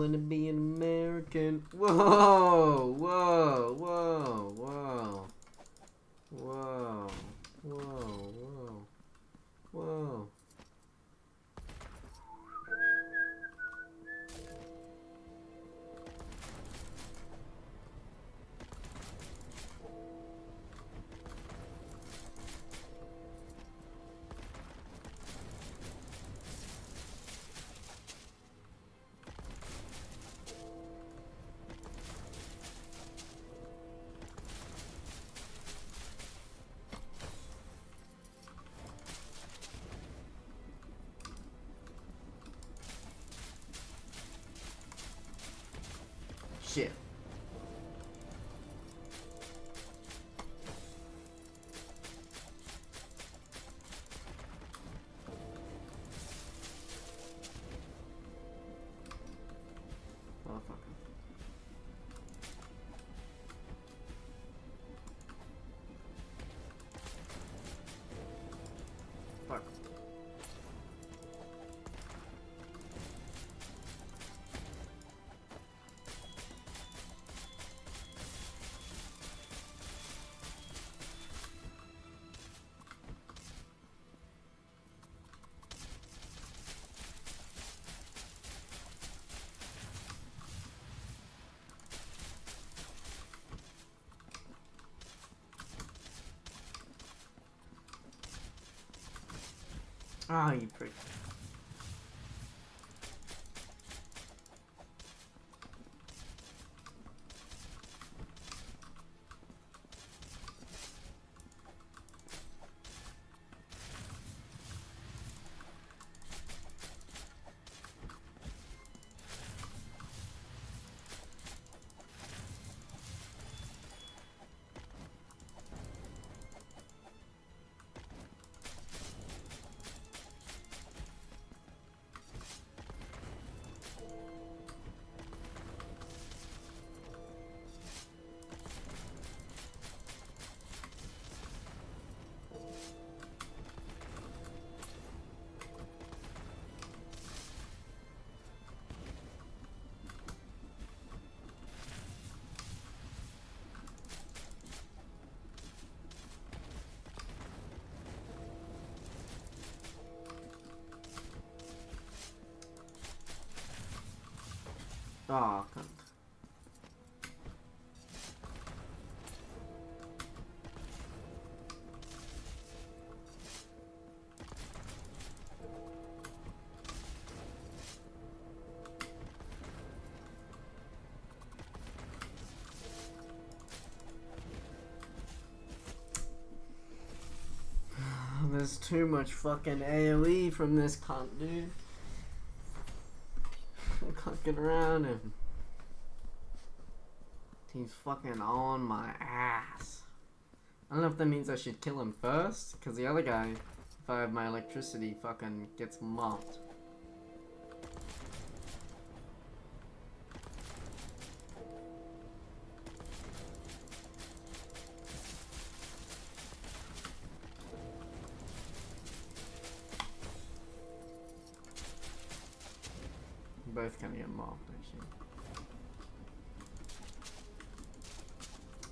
wanna be an American. Whoa, whoa, whoa, whoa. Whoa, whoa, whoa, whoa. Shit. Motherfucker. Fuck. Ah, you prick. Oh, cunt. There's too much fucking AoE from this cunt, dude. I can't get around him. He's fucking on my ass. I don't know if that means I should kill him first, because the other guy, if I have my electricity, fucking gets mopped. Both can get mobbed, actually.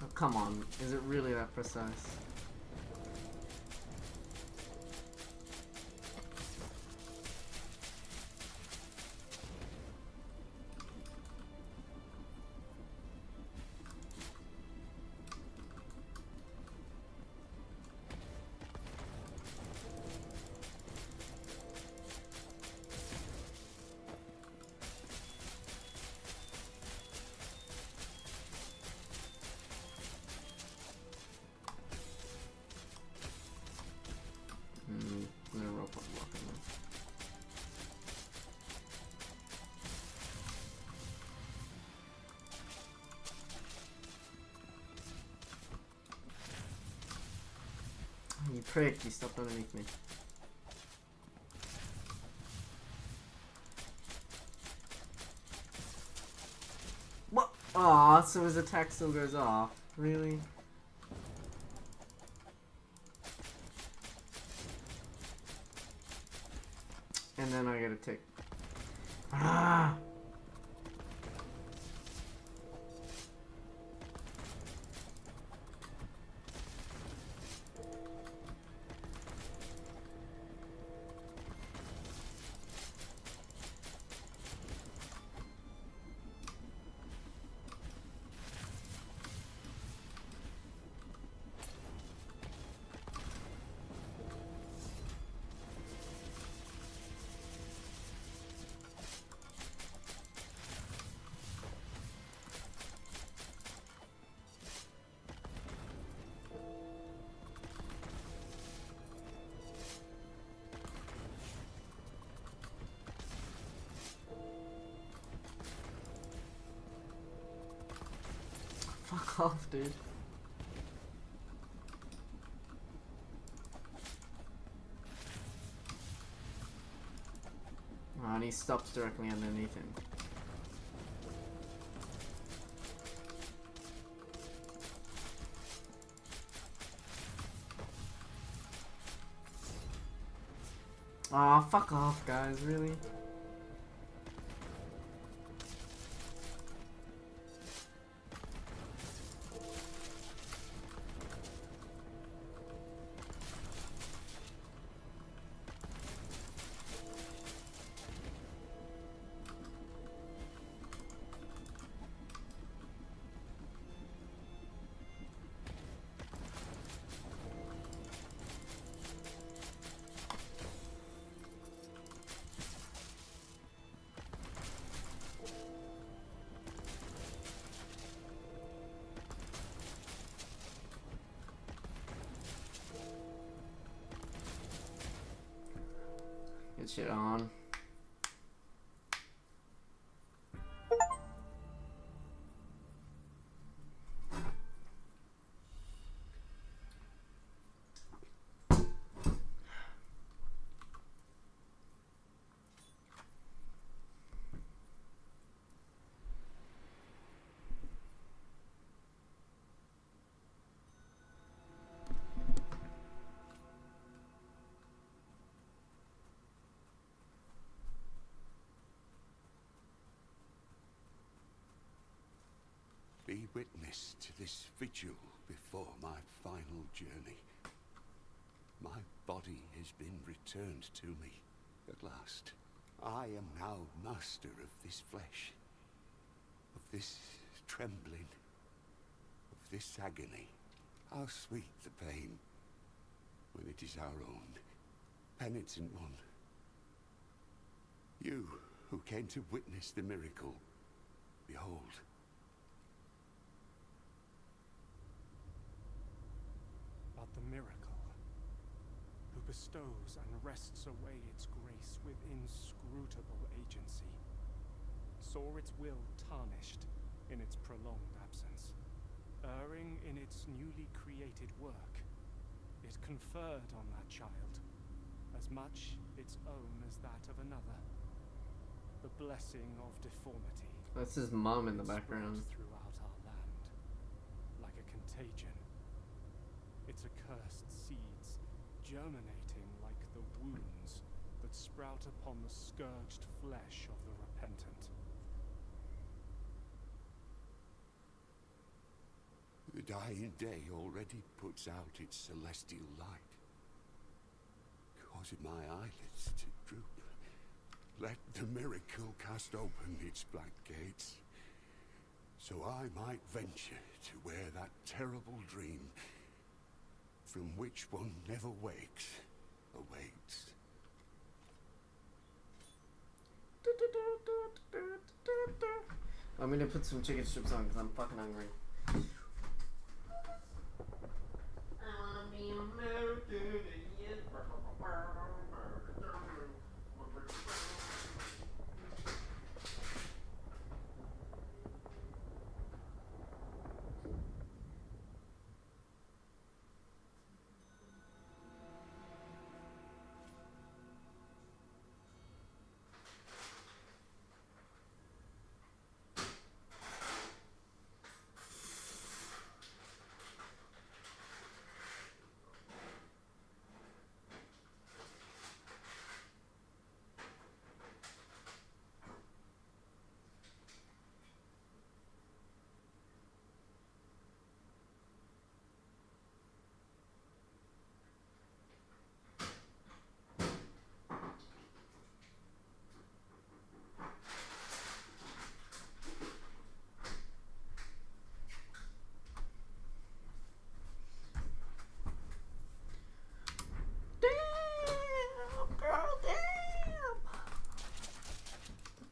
Oh, come on. Is it really that precise? You prick, you stepped underneath me. What? Aw, so his attack still goes off. Really? And then I get a tick. Ah! off, dude. Oh, and he stops directly underneath him. Aw, fuck off, guys, really? Get shit on. Be witness to this vigil before my final journey. My body has been returned to me at last. I am now master of this flesh, of this trembling, of this agony. How sweet the pain when it is our own, penitent one. You who came to witness the miracle, behold. But the miracle, who bestows and wrests away its grace with inscrutable agency, saw its will tarnished in its prolonged absence. Erring in its newly created work, it conferred on that child as much its own as that of another. The blessing of deformity. That's his mom in the spread background. throughout our land, like a contagion. Its accursed seeds germinating like the wounds that sprout upon the scourged flesh of the repentant. The dying day already puts out its celestial light, causing my eyelids to droop. Let the miracle cast open its black gates, so I might venture to where that terrible dream, from which one never wakes, awaits. I'm gonna put some chicken strips on because I'm fucking hungry. I wanna be American.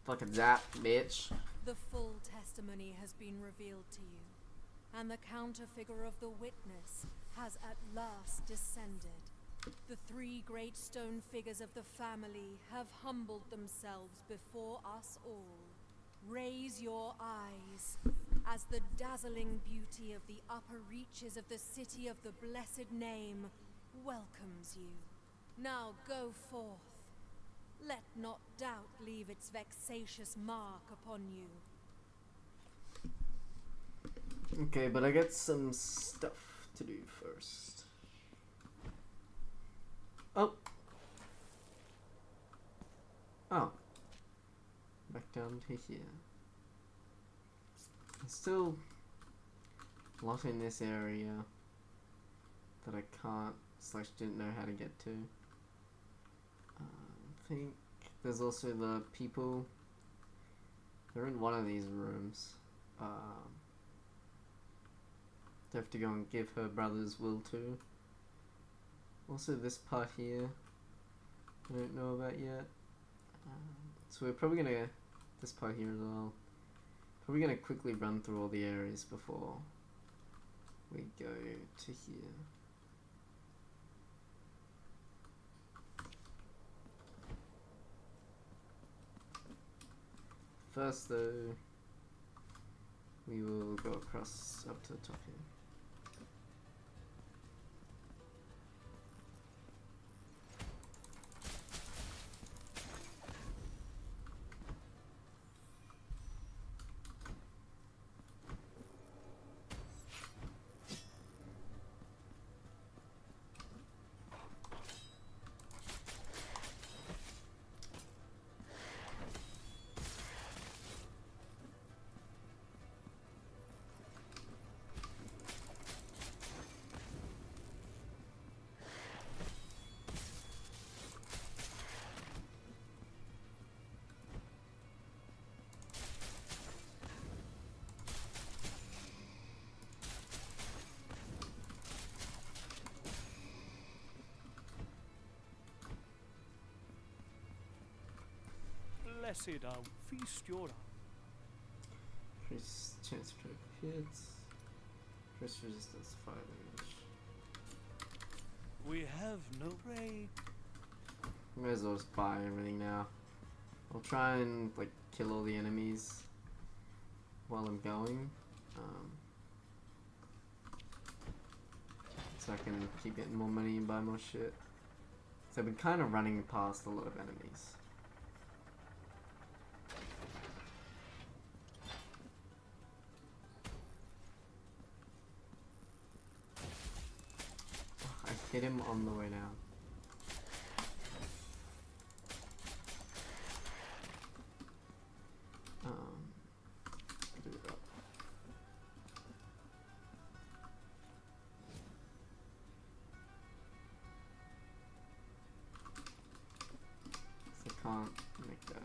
Fucking zap, bitch. The full testimony has been revealed to you, and the counterfigure of the witness has at last descended. The three great stone figures of the family have humbled themselves before us all. Raise your eyes. as the dazzling beauty of the upper reaches of the city of the blessed name welcomes you. Now go forth. Let not doubt leave its vexatious mark upon you. Okay, but I got some stuff to do first. Oh. Oh. Back down to here. There's still a lot in this area that I can't / didn't know how to get to. I think there's also the people. They're in one of these rooms. They have to go and give her brother's will to. Also this part here, I don't know about yet. So we're probably gonna, this part here as well, probably gonna quickly run through all the areas before we go to here. First though, we will go across up to the top here. Blessed are feast your Increase chance to hits. Increase resistance 5 damage. We have no raid. May as well just buy everything now. I'll try and like kill all the enemies while I'm going, so I can keep getting more money and buy more shit. So I've been kind of running past a lot of enemies. I hit him on the way down. Do that. So I can't make that.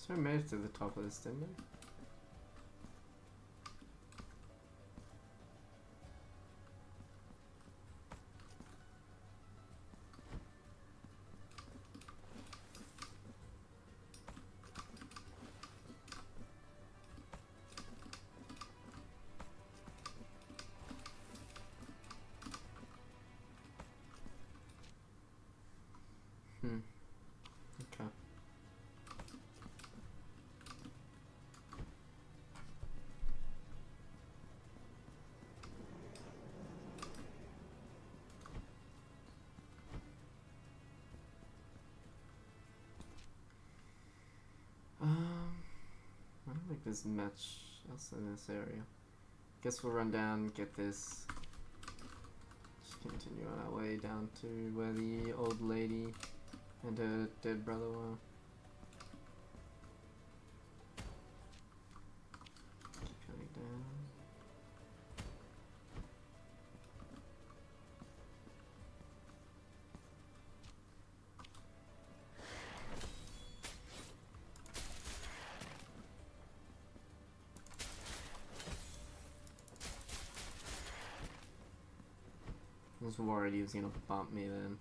So I made it to the top of this, didn't I? Okay. I don't think there's much else in this area. Guess we'll run down, get this. Just continue on our way down to where the old lady and her dead brother were. Keep going down. I was worried he was gonna bump me then.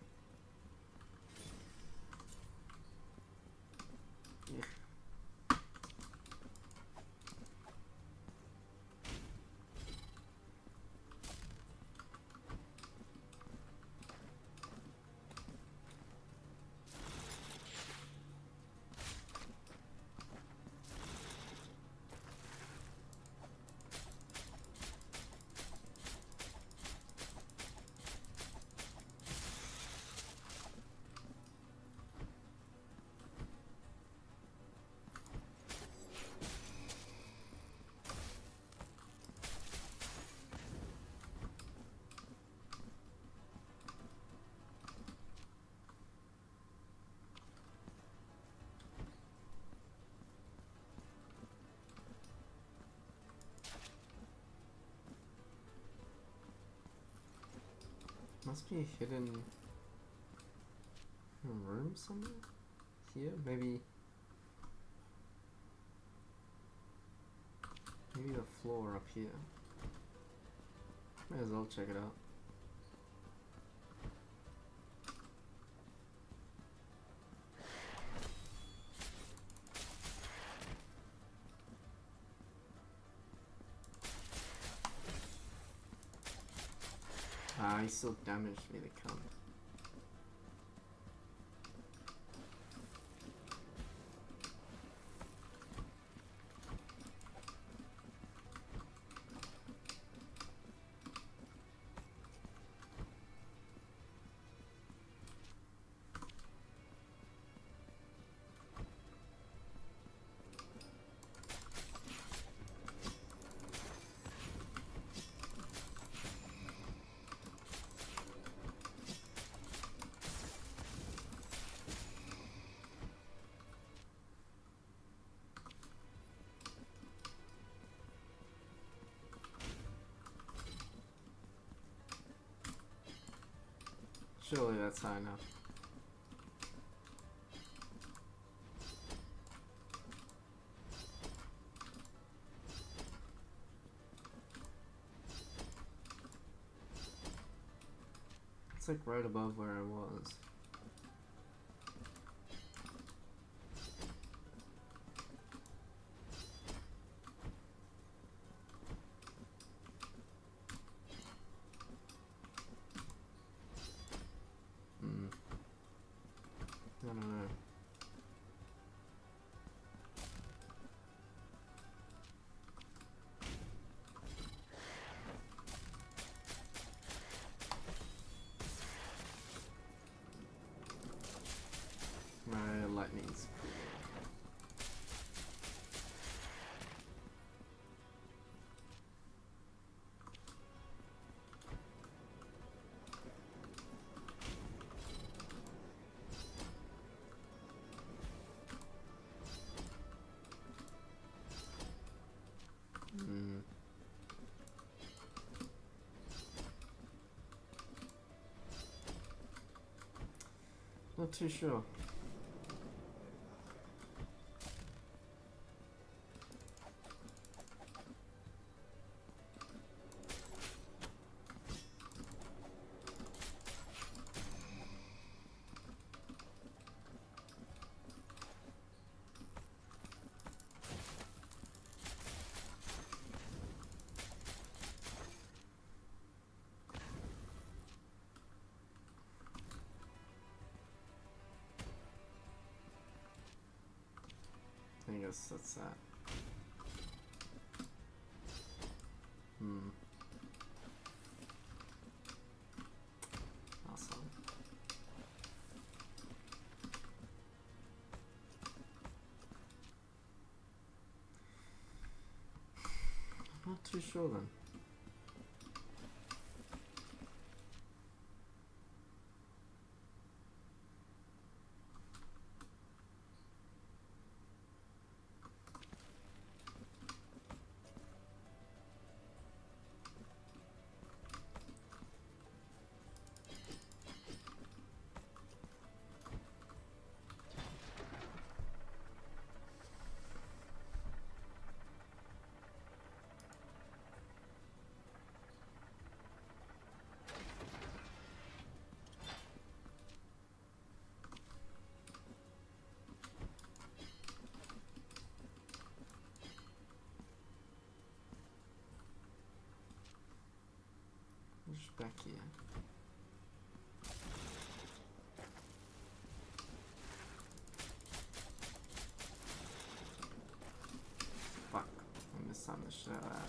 Yeah. Must be a hidden room somewhere? Here? Maybe the floor up here. Might as well check it out. Ah, he still damaged me, the cunt. Surely that's high enough. It's like right above where I was. I don't know. My lightning's cool. Not too sure. I guess that's that. Awesome. I'm not too sure then. back here. Fuck, I missed some of the shit out of that.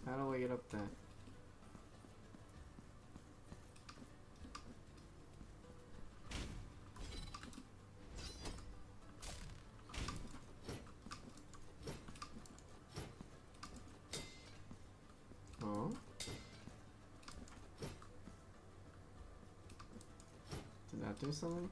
How do I get up there? Oh? Did that do something?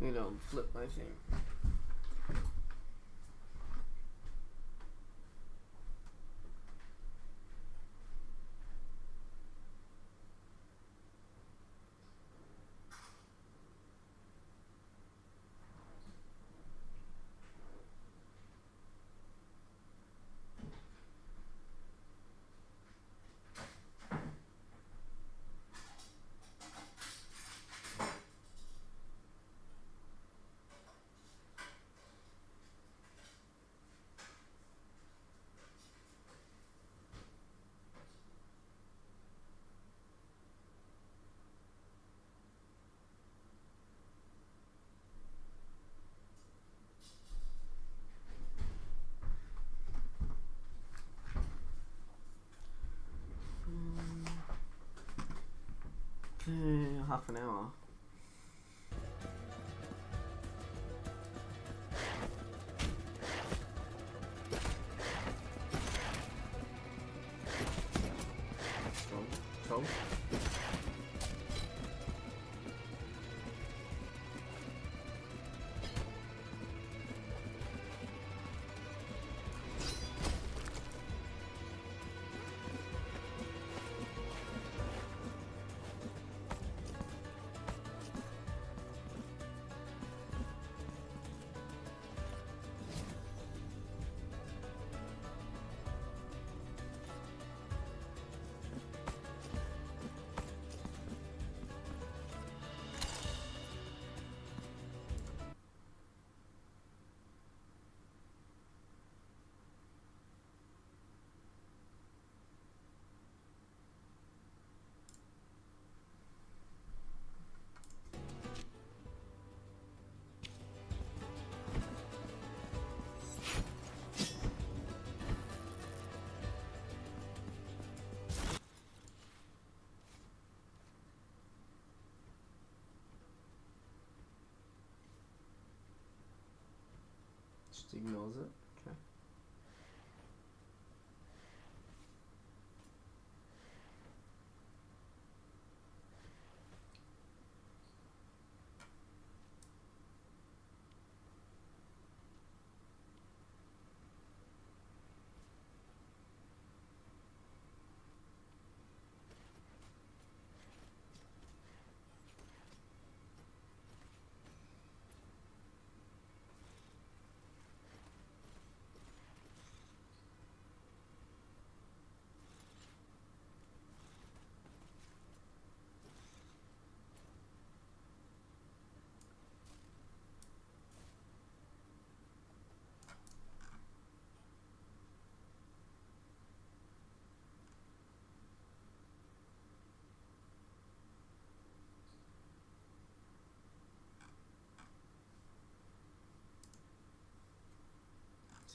You know, flip my thing. Half an hour. Troll. Just ignores it. Okay.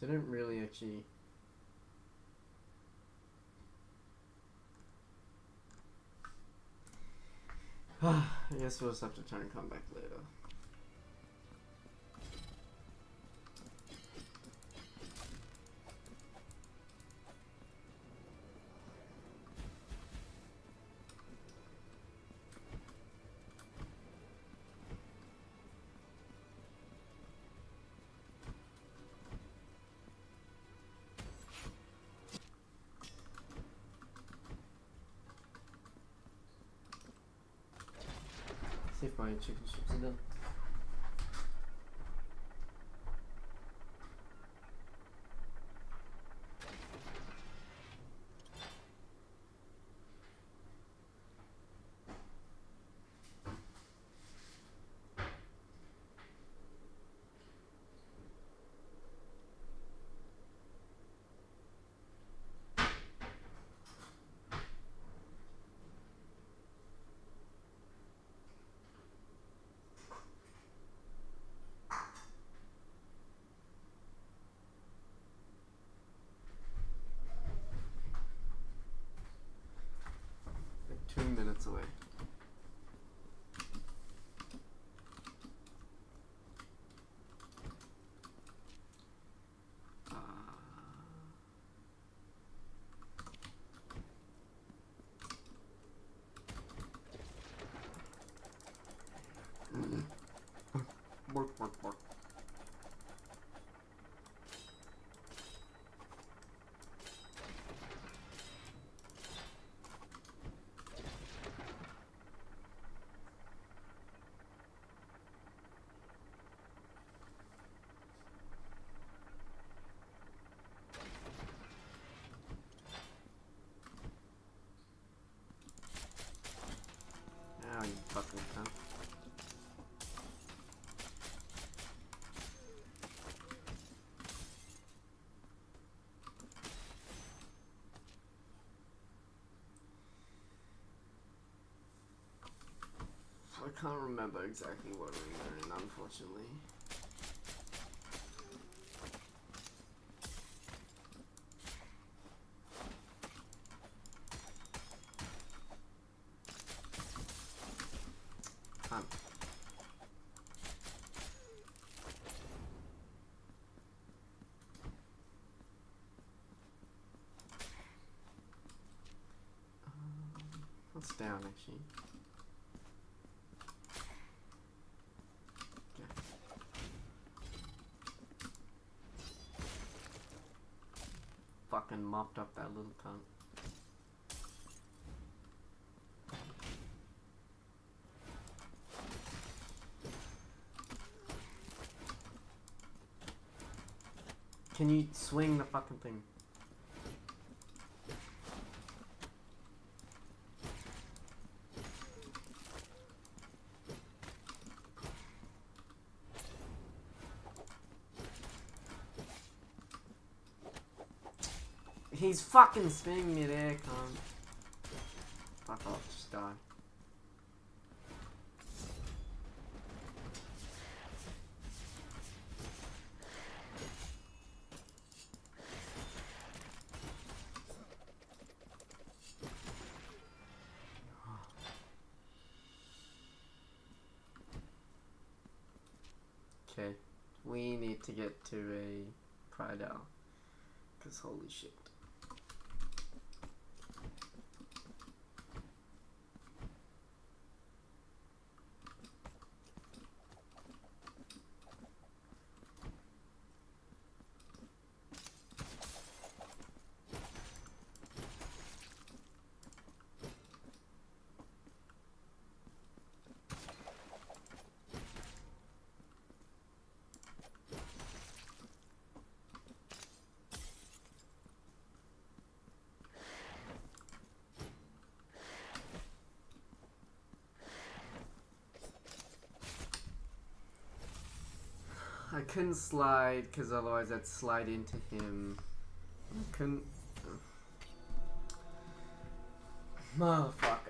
So I don't really actually... I guess we'll just have to try and come back later. See if my chicken strips are done. Like 2 minutes away. Bork, bork, bork. Oh, you fucking cunt. I can't remember exactly what we learned, unfortunately. Can't. What's down, actually? Fucking mopped up that little cunt. Can you swing the fucking thing? He's fucking spinning midair, cunt. Fuck off, just die. Okay, we need to get to a pride owl. Cause holy shit. I couldn't slide because otherwise I'd slide into him. I couldn't. Motherfucker.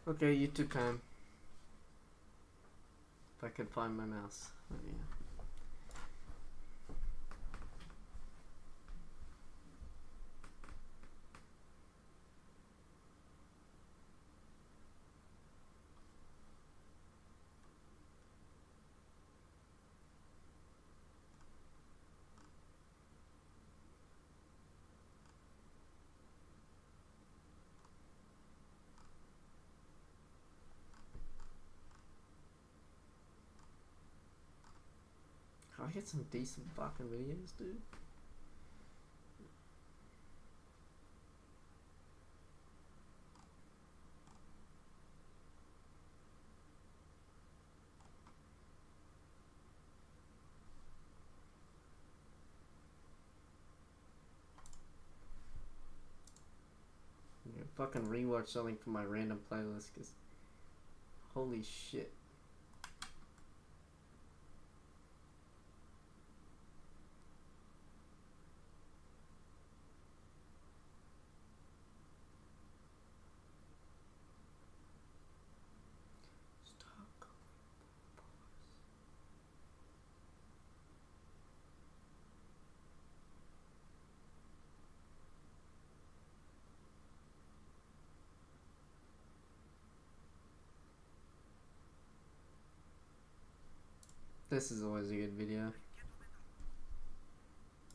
Okay, YouTube time. If I can find my mouse. Oh, yeah. Can I get some decent fucking videos, dude? Yeah, fucking rewatch something from my random playlist, cause holy shit. This is always a good video.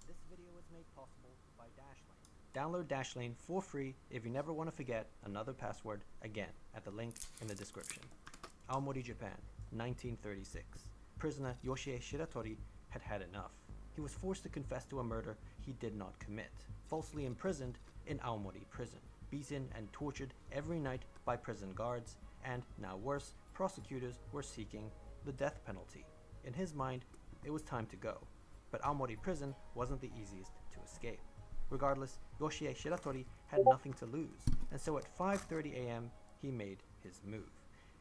This video was made possible by Dashlane. Download Dashlane for free if you never want to forget another password again at the link in the description. Aomori, Japan, 1936. Prisoner Yoshie Shiratori had had enough. He was forced to confess to a murder he did not commit, falsely imprisoned in Aomori prison, beaten and tortured every night by prison guards, and now worse, prosecutors were seeking the death penalty. In his mind, it was time to go, but Aomori prison wasn't the easiest to escape. Regardless, Yoshie Shiratori had nothing to lose, and so at 5:30 a.m. he made his move.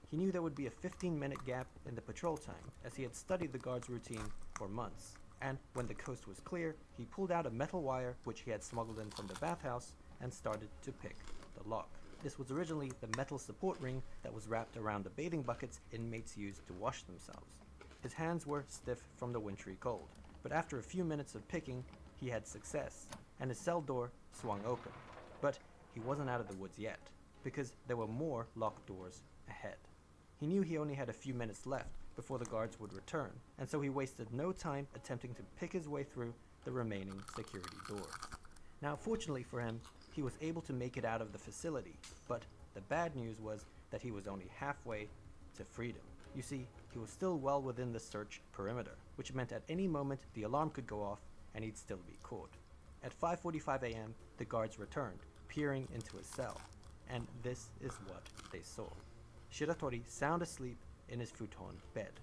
He knew there would be a 15-minute gap in the patrol time, as he had studied the guard's routine for months, and when the coast was clear, he pulled out a metal wire which he had smuggled in from the bathhouse and started to pick the lock. This was originally the metal support ring that was wrapped around the bathing buckets inmates used to wash themselves. His hands were stiff from the wintry cold, but after a few minutes of picking, he had success, and his cell door swung open. But he wasn't out of the woods yet, because there were more locked doors ahead. He knew he only had a few minutes left before the guards would return, and so he wasted no time attempting to pick his way through the remaining security doors. Now, fortunately for him, he was able to make it out of the facility, but the bad news was that he was only halfway to freedom. You see, he was still well within the search perimeter, which meant at any moment the alarm could go off and he'd still be caught. At 5:45 a.m., the guards returned, peering into his cell, and this is what they saw. Shiratori sound asleep in his futon bed.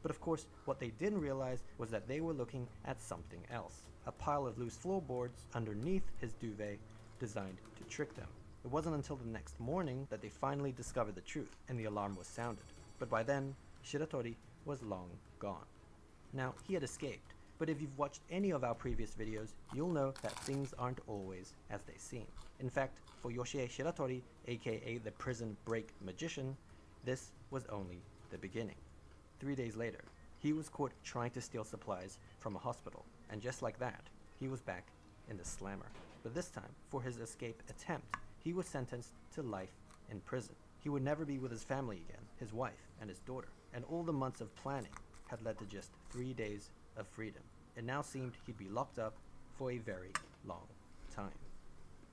But of course, what they didn't realize was that they were looking at something else, a pile of loose floorboards underneath his duvet designed to trick them. It wasn't until the next morning that they finally discovered the truth and the alarm was sounded. But by then, Shiratori was long gone. Now, he had escaped, but if you've watched any of our previous videos, you'll know that things aren't always as they seem. In fact, for Yoshie Shiratori, aka the prison break magician, this was only the beginning. 3 days later, he was caught trying to steal supplies from a hospital, and just like that, he was back in the slammer. But this time, for his escape attempt, he was sentenced to life in prison. He would never be with his family again, his wife and his daughter, and all the months of planning had led to just 3 days of freedom. It now seemed he'd be locked up for a very long time.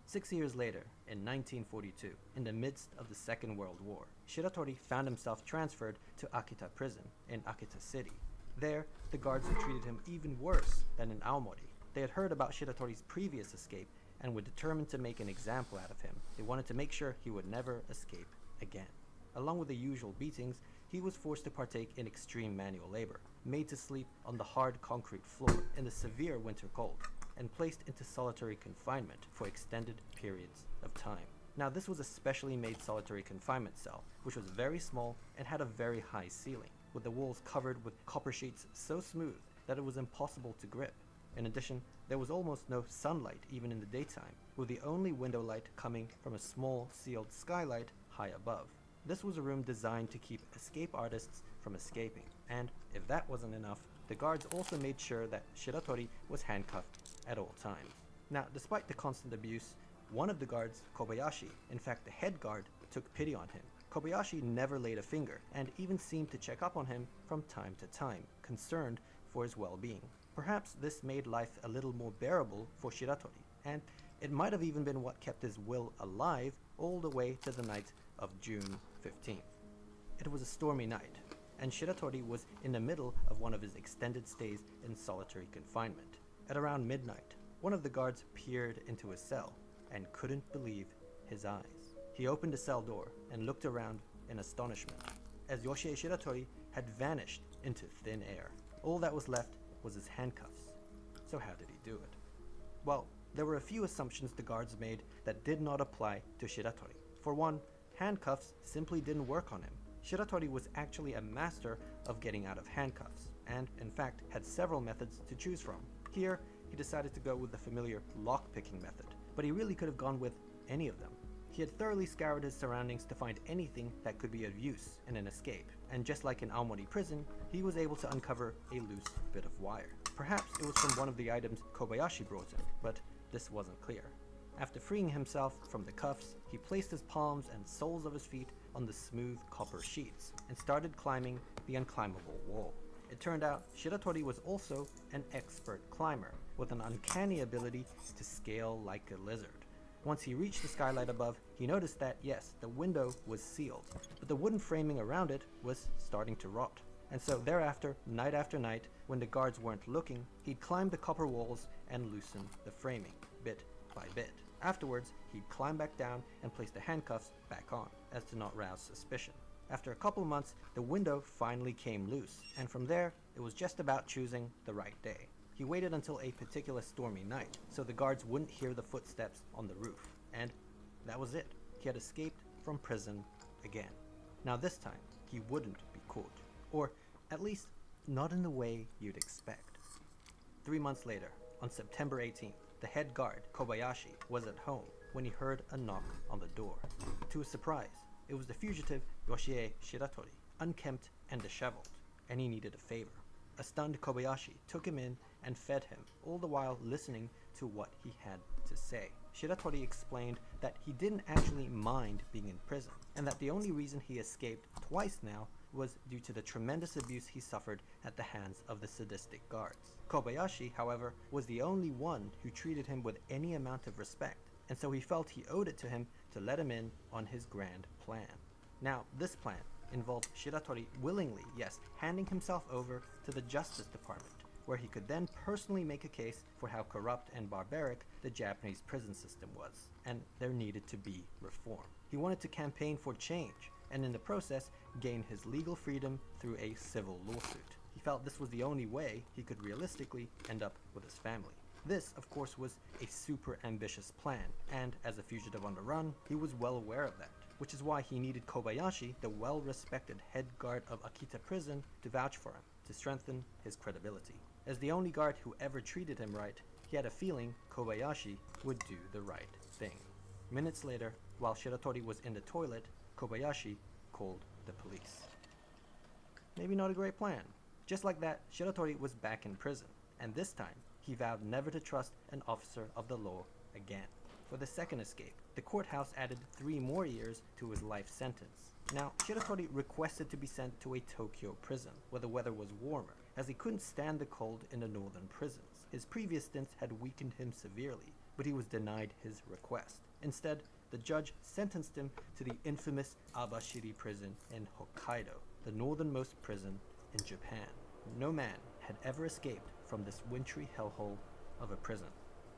6 years later, in 1942, in the midst of the Second World War, Shiratori found himself transferred to Akita prison in Akita City. There, the guards had treated him even worse than in Aomori. They had heard about Shiratori's previous escape and were determined to make an example out of him. They wanted to make sure he would never escape again. Along with the usual beatings, he was forced to partake in extreme manual labor, made to sleep on the hard concrete floor in the severe winter cold, and placed into solitary confinement for extended periods of time. Now, this was a specially made solitary confinement cell, which was very small and had a very high ceiling, with the walls covered with copper sheets so smooth that it was impossible to grip. In addition, there was almost no sunlight even in the daytime, with the only window light coming from a small sealed skylight high above. this was a room designed to keep escape artists from escaping, and if that wasn't enough, the guards also made sure that Shiratori was handcuffed at all times. Now, despite the constant abuse, one of the guards, Kobayashi, in fact the head guard, took pity on him. Kobayashi never laid a finger, and even seemed to check up on him from time to time, concerned for his well-being. Perhaps this made life a little more bearable for Shiratori, and it might have even been what kept his will alive all the way to the night of June 15th. It was a stormy night, and Shiratori was in the middle of one of his extended stays in solitary confinement. At around midnight, one of the guards peered into his cell and couldn't believe his eyes. He opened the cell door and looked around in astonishment, as Yoshie Shiratori had vanished into thin air. All that was left was his handcuffs. So how did he do it? Well, there were a few assumptions the guards made that did not apply to Shiratori. For one, handcuffs simply didn't work on him. Shiratori was actually a master of getting out of handcuffs, and in fact had several methods to choose from. Here, he decided to go with the familiar lock-picking method, but he really could have gone with any of them. He had thoroughly scoured his surroundings to find anything that could be of use in an escape, and just like in Aomori prison, he was able to uncover a loose bit of wire. Perhaps it was from one of the items Kobayashi brought in, but this wasn't clear. After freeing himself from the cuffs, he placed his palms and soles of his feet on the smooth copper sheets and started climbing the unclimbable wall. It turned out Shiratori was also an expert climber, with an uncanny ability to scale like a lizard. Once he reached the skylight above, he noticed that, yes, the window was sealed, but the wooden framing around it was starting to rot. And so thereafter, night after night, when the guards weren't looking, he'd climb the copper walls and loosen the framing, bit by bit. Afterwards, he'd climb back down and place the handcuffs back on, as to not rouse suspicion. After a couple months, the window finally came loose, and from there, it was just about choosing the right day. He waited until a particular stormy night, so the guards wouldn't hear the footsteps on the roof, and that was it. He had escaped from prison again. Now this time, he wouldn't be caught, or at least not in the way you'd expect. 3 months later, on September 18th, the head guard, Kobayashi, was at home when he heard a knock on the door. To his surprise, it was the fugitive Yoshie Shiratori, unkempt and disheveled, and he needed a favor. A stunned Kobayashi took him in and fed him, all the while listening to what he had to say. Shiratori explained that he didn't actually mind being in prison, and that the only reason he escaped twice now was due to the tremendous abuse he suffered at the hands of the sadistic guards. Kobayashi, however, was the only one who treated him with any amount of respect, and so he felt he owed it to him to let him in on his grand plan. Now, this plan involved Shiratori willingly, yes, handing himself over to the Justice Department, where he could then personally make a case for how corrupt and barbaric the Japanese prison system was, and there needed to be reform. He wanted to campaign for change, and in the process, gain his legal freedom through a civil lawsuit. He felt this was the only way he could realistically end up with his family. This, of course, was a super ambitious plan, and as a fugitive on the run, he was well aware of that, which is why he needed Kobayashi, the well-respected head guard of Akita prison, to vouch for him, to strengthen his credibility. As the only guard who ever treated him right, he had a feeling Kobayashi would do the right thing. Minutes later, while Shiratori was in the toilet, Kobayashi called the police. Maybe not a great plan. Just like that, Shiratori was back in prison, and this time, he vowed never to trust an officer of the law again. For the second escape, the courthouse added 3 more years to his life sentence. Now, Shiratori requested to be sent to a Tokyo prison, where the weather was warmer, as he couldn't stand the cold in the northern prisons. His previous stints had weakened him severely, but he was denied his request. Instead, the judge sentenced him to the infamous Abashiri prison in Hokkaido, the northernmost prison in Japan. No man had ever escaped from this wintry hellhole of a prison.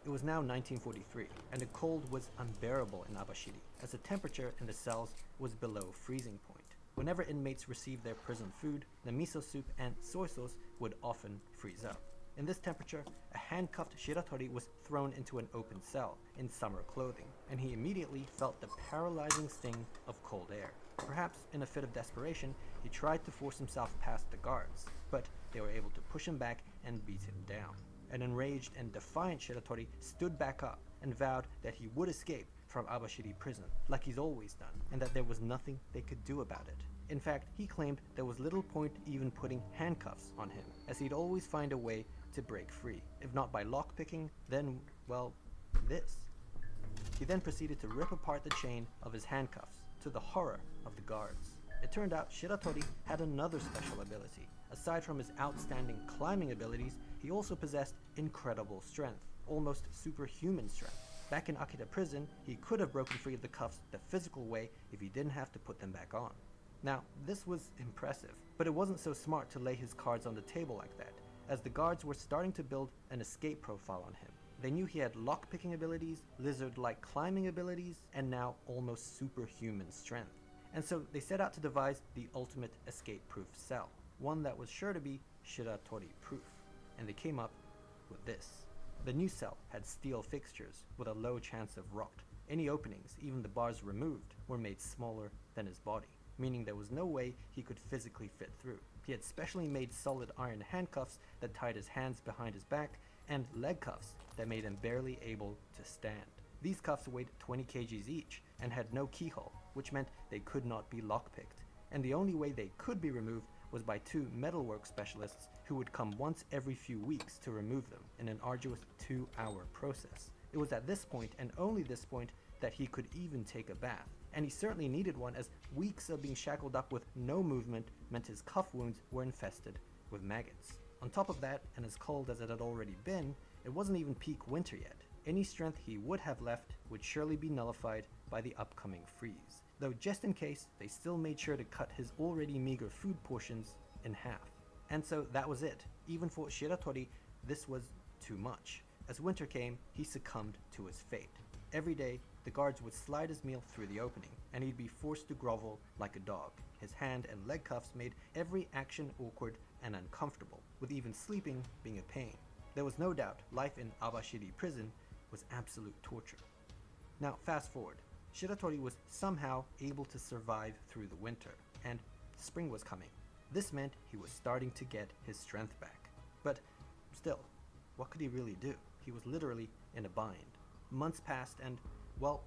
It was now 1943, and the cold was unbearable in Abashiri, as the temperature in the cells was below freezing point. Whenever inmates received their prison food, the miso soup and soy sauce would often freeze up. In this temperature, a handcuffed Shiratori was thrown into an open cell in summer clothing, and he immediately felt the paralyzing sting of cold air. Perhaps in a fit of desperation, he tried to force himself past the guards, but they were able to push him back and beat him down. An enraged and defiant Shiratori stood back up and vowed that he would escape from Abashiri prison, like he's always done, and that there was nothing they could do about it. In fact, he claimed there was little point even putting handcuffs on him, as he'd always find a way to break free. If not by lockpicking, then, well, this. He then proceeded to rip apart the chain of his handcuffs, to the horror of the guards. It turned out Shiratori had another special ability. Aside from his outstanding climbing abilities, he also possessed incredible strength, almost superhuman strength. Back in Akita prison, he could have broken free of the cuffs the physical way if he didn't have to put them back on. Now, this was impressive, but it wasn't so smart to lay his cards on the table like that, as the guards were starting to build an escape profile on him. They knew he had lockpicking abilities, lizard-like climbing abilities, and now almost superhuman strength. And so they set out to devise the ultimate escape-proof cell, one that was sure to be Shiratori-proof. And they came up with this. The new cell had steel fixtures with a low chance of rot. Any openings, even the bars removed, were made smaller than his body, meaning there was no way he could physically fit through. He had specially made solid iron handcuffs that tied his hands behind his back, and leg cuffs that made him barely able to stand. These cuffs weighed 20 kgs each and had no keyhole, which meant they could not be lockpicked. And the only way they could be removed was by 2 metalwork specialists who would come once every few weeks to remove them in an arduous 2-hour process. It was at this point, and only this point, that he could even take a bath. And he certainly needed one, as weeks of being shackled up with no movement meant his cuff wounds were infested with maggots. On top of that, and as cold as it had already been, it wasn't even peak winter yet. Any strength he would have left would surely be nullified by the upcoming freeze. Though just in case, they still made sure to cut his already meager food portions in half. And so that was it. Even for Shiratori, this was too much. As winter came, he succumbed to his fate. Every day, the guards would slide his meal through the opening, and he'd be forced to grovel like a dog. His hand and leg cuffs made every action awkward and uncomfortable, with even sleeping being a pain. There was no doubt life in Abashiri prison was absolute torture. Now fast forward. Shiratori was somehow able to survive through the winter, and spring was coming. This meant he was starting to get his strength back. But still, what could he really do? He was literally in a bind. Months passed and, well,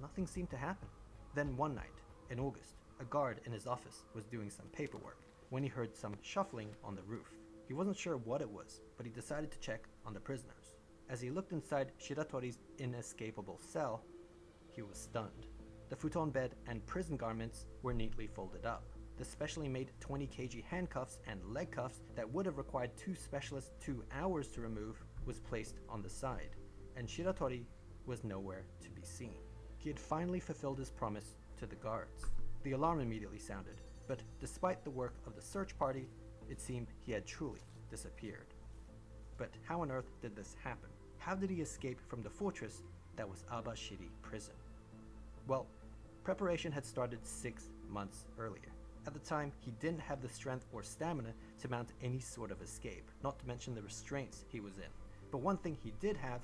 nothing seemed to happen. Then one night, in August, a guard in his office was doing some paperwork when he heard some shuffling on the roof. He wasn't sure what it was, but he decided to check on the prisoners. As he looked inside Shiratori's inescapable cell, he was stunned. The futon bed and prison garments were neatly folded up. The specially made 20 kg handcuffs and leg cuffs that would have required 2 specialists 2 hours to remove was placed on the side, and Shiratori was nowhere to be seen. He had finally fulfilled his promise to the guards. The alarm immediately sounded, but despite the work of the search party, it seemed he had truly disappeared. But how on earth did this happen? How did he escape from the fortress that was Abashiri prison? Well, preparation had started 6 months earlier. At the time, he didn't have the strength or stamina to mount any sort of escape, not to mention the restraints he was in. But one thing he did have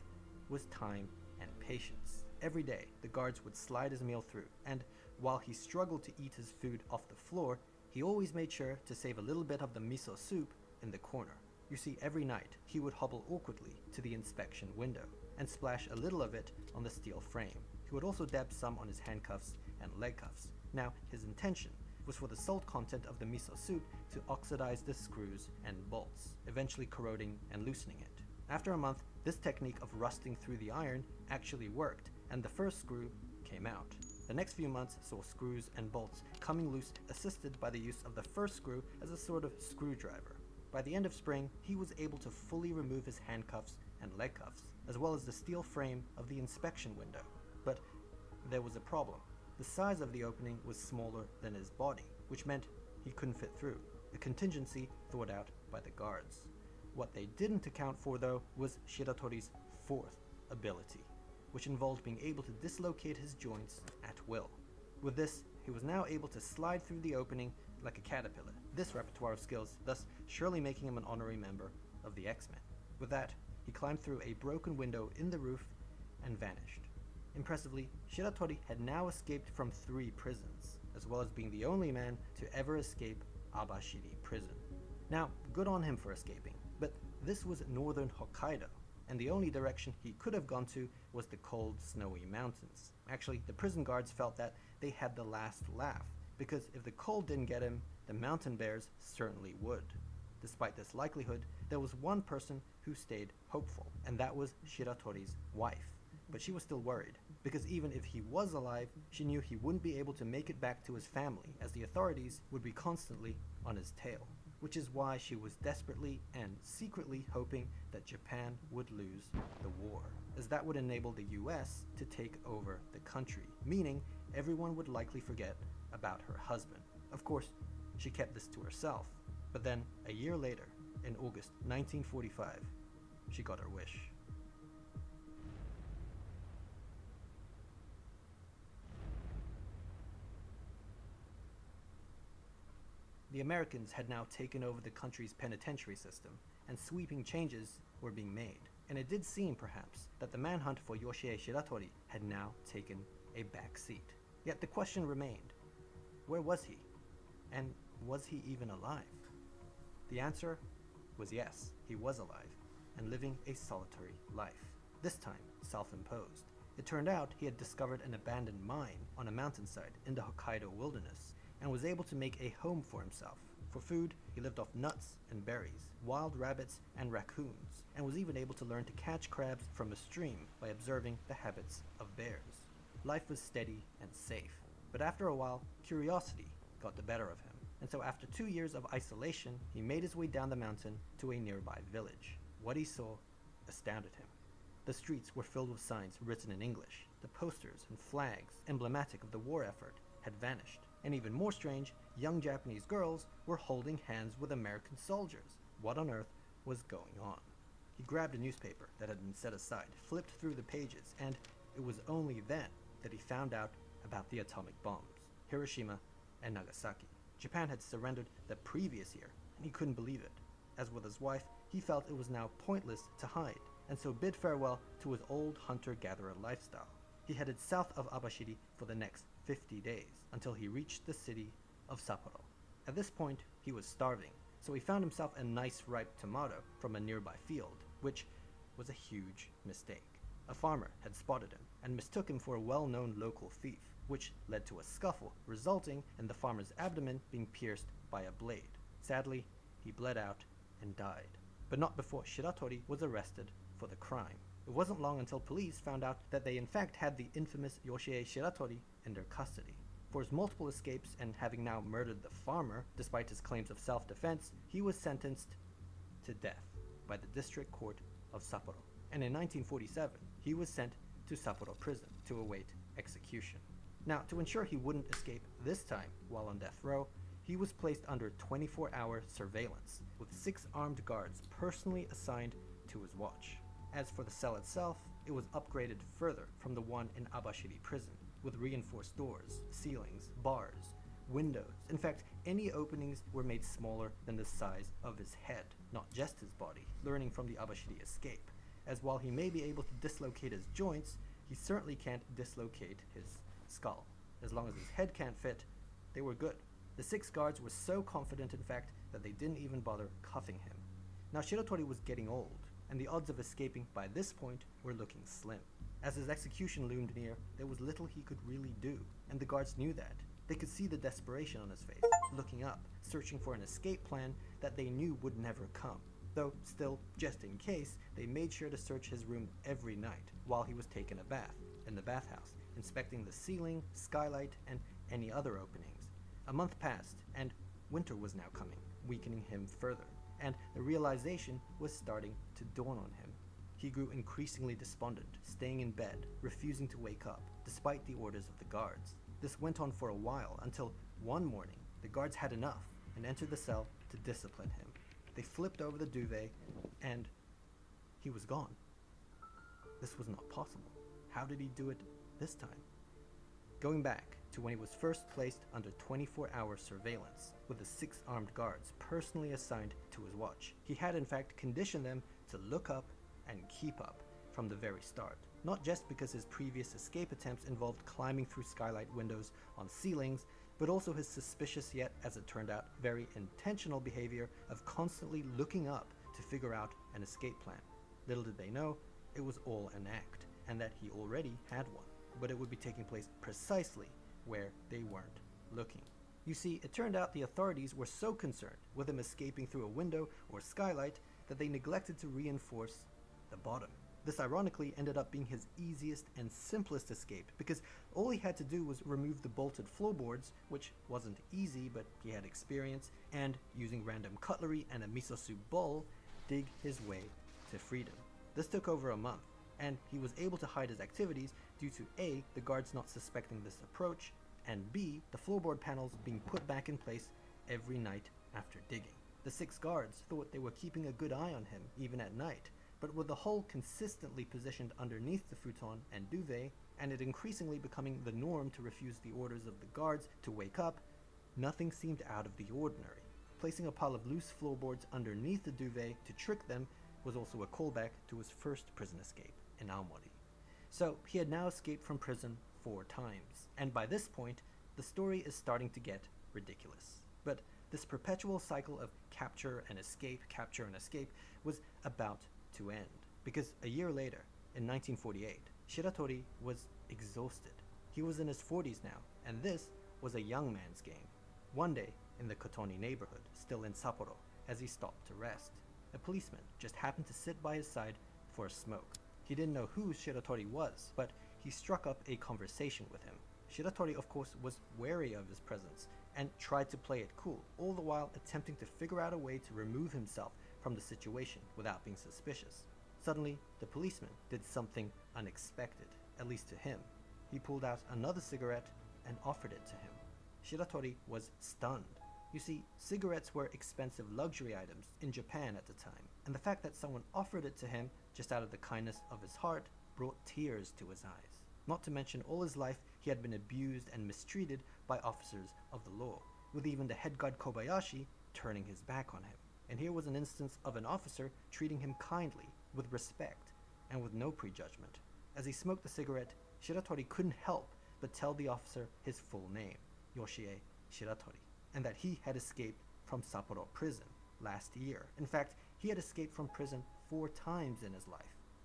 was time and patience. Every day, the guards would slide his meal through, and while he struggled to eat his food off the floor, he always made sure to save a little bit of the miso soup in the corner. You see, every night, he would hobble awkwardly to the inspection window and splash a little of it on the steel frame. He would also dab some on his handcuffs and leg cuffs. Now, his intention was for the salt content of the miso soup to oxidize the screws and bolts, eventually corroding and loosening it. After a month, this technique of rusting through the iron actually worked, and the first screw came out. The next few months saw screws and bolts coming loose, assisted by the use of the first screw as a sort of screwdriver. By the end of spring, he was able to fully remove his handcuffs and leg cuffs, as well as the steel frame of the inspection window. But there was a problem. The size of the opening was smaller than his body, which meant he couldn't fit through, a contingency thought out by the guards. What they didn't account for, though, was Shiratori's 4th ability, which involved being able to dislocate his joints at will. With this, he was now able to slide through the opening like a caterpillar, this repertoire of skills thus surely making him an honorary member of the X-Men. With that, he climbed through a broken window in the roof and vanished. Impressively, Shiratori had now escaped from 3 prisons, as well as being the only man to ever escape Abashiri prison. Now, good on him for escaping, but this was northern Hokkaido, and the only direction he could have gone to was the cold, snowy mountains. Actually, the prison guards felt that they had the last laugh, because if the cold didn't get him, the mountain bears certainly would. Despite this likelihood, there was one person who stayed hopeful, and that was Shiratori's wife. But she was still worried, because even if he was alive, she knew he wouldn't be able to make it back to his family, as the authorities would be constantly on his tail. Which is why she was desperately and secretly hoping that Japan would lose the war, as that would enable the US to take over the country, meaning everyone would likely forget about her husband. Of course, she kept this to herself, but then a year later, in August 1945, she got her wish. The Americans had now taken over the country's penitentiary system, and sweeping changes were being made. And it did seem, perhaps, that the manhunt for Yoshie Shiratori had now taken a back seat. Yet the question remained, where was he? And was he even alive? The answer was yes, he was alive, and living a solitary life. This time, self-imposed. It turned out he had discovered an abandoned mine on a mountainside in the Hokkaido wilderness, and was able to make a home for himself. For food, he lived off nuts and berries, wild rabbits and raccoons, and was even able to learn to catch crabs from a stream by observing the habits of bears. Life was steady and safe, but after a while, curiosity got the better of him, and so after 2 years of isolation, he made his way down the mountain to a nearby village. What he saw astounded him. The streets were filled with signs written in English. The posters and flags, emblematic of the war effort, had vanished. And even more strange, young Japanese girls were holding hands with American soldiers. What on earth was going on? He grabbed a newspaper that had been set aside, flipped through the pages, and it was only then that he found out about the atomic bombs, Hiroshima and Nagasaki. Japan had surrendered the previous year, and he couldn't believe it. As with his wife, he felt it was now pointless to hide, and so bid farewell to his old hunter-gatherer lifestyle. He headed south of Abashiri for the next 50 days, until he reached the city of Sapporo. At this point, he was starving, so he found himself a nice ripe tomato from a nearby field, which was a huge mistake. A farmer had spotted him, and mistook him for a well-known local thief, which led to a scuffle, resulting in the farmer's abdomen being pierced by a blade. Sadly, he bled out and died, but not before Shiratori was arrested for the crime. It wasn't long until police found out that they in fact had the infamous Yoshie Shiratori in their custody. For his multiple escapes and having now murdered the farmer, despite his claims of self-defense, he was sentenced to death by the district court of Sapporo. And in 1947, he was sent to Sapporo prison to await execution. Now, to ensure he wouldn't escape this time while on death row, he was placed under 24-hour surveillance, with 6 armed guards personally assigned to his watch. As for the cell itself, it was upgraded further from the one in Abashiri prison, with reinforced doors, ceilings, bars, windows. In fact, any openings were made smaller than the size of his head, not just his body, learning from the Abashiri escape, as while he may be able to dislocate his joints, he certainly can't dislocate his skull. As long as his head can't fit, they were good. The 6 guards were so confident, in fact, that they didn't even bother cuffing him. Now, Shiratori was getting old, and the odds of escaping by this point were looking slim. As his execution loomed near, there was little he could really do, and the guards knew that. They could see the desperation on his face, looking up, searching for an escape plan that they knew would never come. Though, still, just in case, they made sure to search his room every night while he was taking a bath in the bathhouse, inspecting the ceiling, skylight, and any other openings. A month passed, and winter was now coming, weakening him further, and the realization was starting to dawn on him. He grew increasingly despondent, staying in bed, refusing to wake up, despite the orders of the guards. This went on for a while, until one morning, the guards had enough and entered the cell to discipline him. They flipped over the duvet, and he was gone. This was not possible. How did he do it this time? Going back to when he was first placed under 24-hour surveillance, with the 6 armed guards personally assigned to his watch, he had in fact conditioned them to look up and keep up from the very start. Not just because his previous escape attempts involved climbing through skylight windows on ceilings, but also his suspicious yet, as it turned out, very intentional behavior of constantly looking up to figure out an escape plan. Little did they know, it was all an act, and that he already had one, but it would be taking place precisely where they weren't looking. You see, it turned out the authorities were so concerned with him escaping through a window or skylight that they neglected to reinforce the bottom. This ironically ended up being his easiest and simplest escape, because all he had to do was remove the bolted floorboards, which wasn't easy, but he had experience, and using random cutlery and a miso soup bowl, dig his way to freedom. This took over a month, and he was able to hide his activities due to A, the guards not suspecting this approach, and B, the floorboard panels being put back in place every night after digging. The 6 guards thought they were keeping a good eye on him even at night, but with the hole consistently positioned underneath the futon and duvet, and it increasingly becoming the norm to refuse the orders of the guards to wake up, nothing seemed out of the ordinary. Placing a pile of loose floorboards underneath the duvet to trick them was also a callback to his first prison escape in Aomori. So he had now escaped from prison 4 times, and by this point, the story is starting to get ridiculous. But this perpetual cycle of capture and escape was about to end, because a year later, in 1948, Shiratori was exhausted. He was in his 40s now, and this was a young man's game. One day, in the Kotoni neighborhood, still in Sapporo, as he stopped to rest, a policeman just happened to sit by his side for a smoke. He didn't know who Shiratori was, but he struck up a conversation with him. Shiratori, of course, was wary of his presence and tried to play it cool, all the while attempting to figure out a way to remove himself from the situation without being suspicious. Suddenly, the policeman did something unexpected, at least to him. He pulled out another cigarette and offered it to him. Shiratori was stunned. You see, cigarettes were expensive luxury items in Japan at the time, and the fact that someone offered it to him just out of the kindness of his heart brought tears to his eyes. Not to mention all his life he had been abused and mistreated by officers of the law, with even the head guard Kobayashi turning his back on him. And here was an instance of an officer treating him kindly, with respect, and with no prejudgment. As he smoked the cigarette, Shiratori couldn't help but tell the officer his full name, Yoshie Shiratori, and that he had escaped from Sapporo prison last year. In fact, he had escaped from prison 4 times in his life.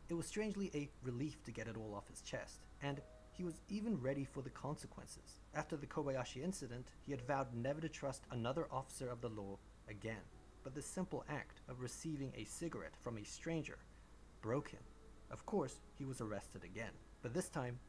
It was strangely a relief to get it all off his chest, and he was even ready for the consequences. After the Kobayashi incident, he had vowed never to trust another officer of the law again. But the simple act of receiving a cigarette from a stranger broke him. Of course, he was arrested again, but this time,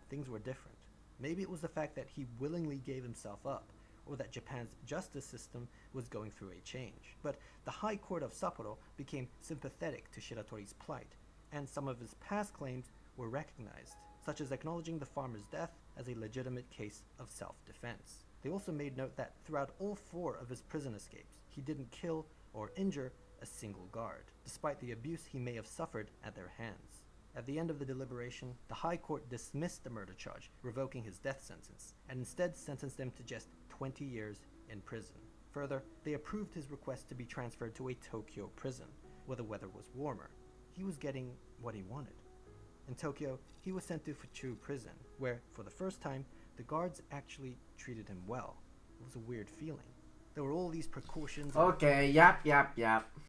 things were different. Maybe it was the fact that he willingly gave himself up, or that Japan's justice system was going through a change. But the High Court of Sapporo became sympathetic to Shiratori's plight, and some of his past claims were recognized, such as acknowledging the farmer's death as a legitimate case of self-defense. They also made note that throughout all 4 of his prison escapes, he didn't kill or injure a single guard, despite the abuse he may have suffered at their hands. At the end of the deliberation, the High Court dismissed the murder charge, revoking his death sentence, and instead sentenced him to just 20 years in prison. Further, they approved his request to be transferred to a Tokyo prison, where the weather was warmer. He was getting what he wanted. In Tokyo, he was sent to Fuchu prison, where, for the first time, the guards actually treated him well. It was a weird feeling. There were all these precautions. Okay, yap.